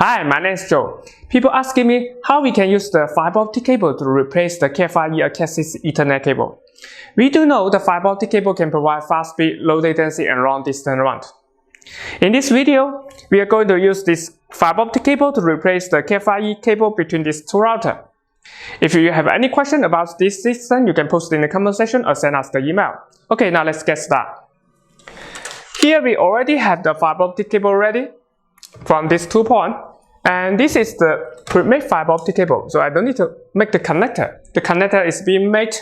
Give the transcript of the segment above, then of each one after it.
Hi, my name is Joe. People asking me how we can use the fiber optic cable to replace the cat5 or cat6 Ethernet cable. We do know the fiber optic cable can provide fast speed, low latency, and long distance run. In this video, we are going to use this fiber optic cable to replace the cat5 cable between these two routers. If you have any question about this system, you can post it in the comment section or send us the email. Okay, now let's get started. Here we already have the fiber optic cable ready from these 2 points, and this is the pre-made fiber optic cable, so I don't need to make the connector. The connector is being made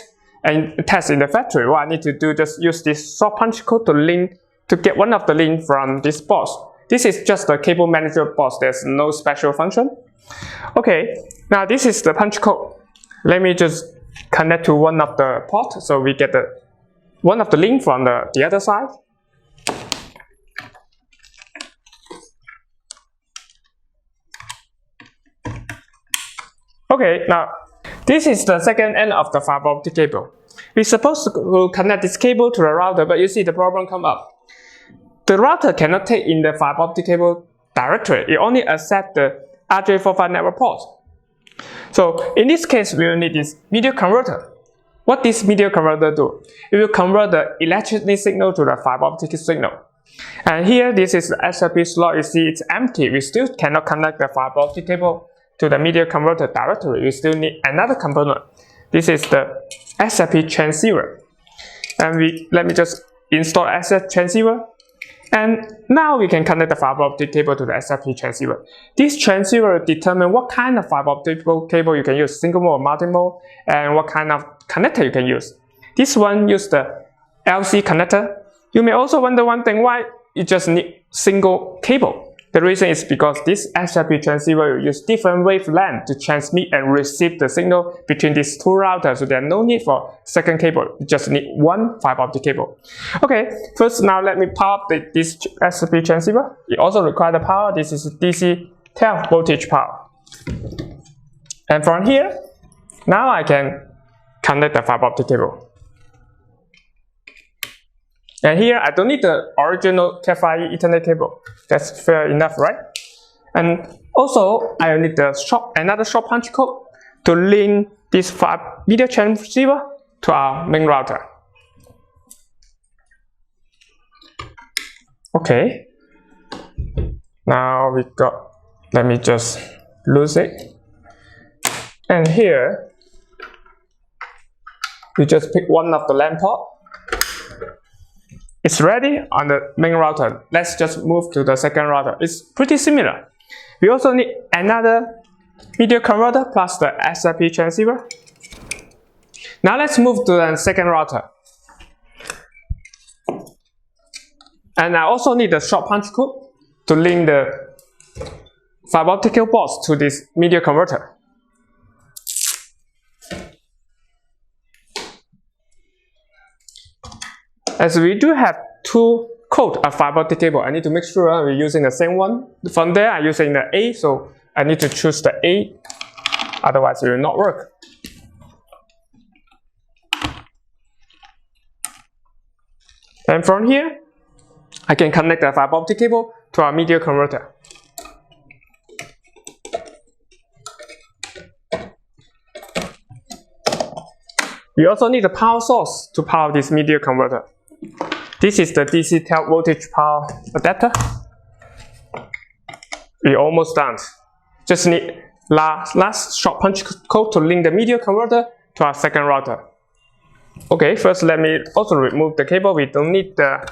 and tested in the factory. What I need to do is just use this short punch code to get one of the link from this box. This is just the cable manager box. There's no special function. Okay, now this is the punch code. Let me just connect to one of the ports so we get one of the link from the other side. Okay, now this is the second end of the fiber optic cable. We're supposed to connect this cable to the router, but you see the problem come up. The router cannot take in the fiber optic cable directly. It only accepts the RJ45 network port. So in this case, we will need this media converter. What this media converter do? It will convert the electricity signal to the fiber optic signal. And here, this is the SLP slot. You see it's empty. We still cannot connect the fiber optic cable to the media converter directly. We still need another component. This is the SLP transceiver. And let me just install SLP transceiver. And now we can connect the fiber optic cable to the SLP transceiver. This transceiver determines what kind of fiber optic cable you can use, single mode or multi-mode, and what kind of connector you can use. This one uses the LC connector. You may also wonder one thing, why you just need single cable. The reason is because this SLP transceiver will use different wavelength to transmit and receive the signal between these two routers, so there's no need for second cable. You just need one fiber optic cable. Okay, first now let me power up this SLP transceiver. It also requires the power. This is DC 12 voltage power. And from here, now I can connect the fiber optic cable. And here I don't need the original cat5 Ethernet cable. That's fair enough, right? And also I will need another short punch code to link this media transceiver to our main router. Okay. Now let me just lose it. And here we just pick one of the LAN port. It's ready on the main router. Let's just move to the second router. It's pretty similar. We also need another media converter plus the SLP transceiver. Now let's move to the second router. And I also need the short punch code to link the fiber optic cable box to this media converter. As we do have two codes of fiber optic cable, I need to make sure we're using the same one. From there, I'm using the A, so I need to choose the A, otherwise it will not work. And from here, I can connect the fiber optic cable to our media converter. We also need a power source to power this media converter. This is the DC 12 voltage power adapter. We're almost done. Just need last short punch code to link the media converter to our second router. Okay, first let me also remove the cable. We don't need the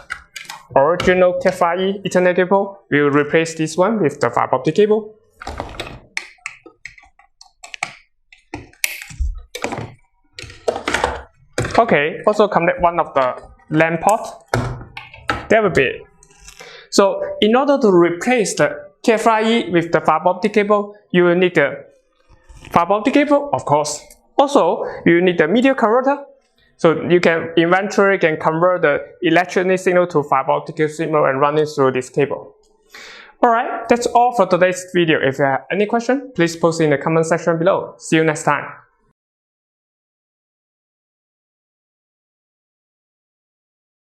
original cat5 Ethernet cable. We will replace this one with the fiber optic cable. Okay, also connect one of the LAN port. That will be it. So in order to replace the cat5 with the fiber optic cable, you will need the fiber optic cable, of course. Also, you need the media converter, so you can eventually convert the electronic signal to fiber optic signal and run it through this cable. Alright, that's all for today's video. If you have any question, please post it in the comment section below. See you next time.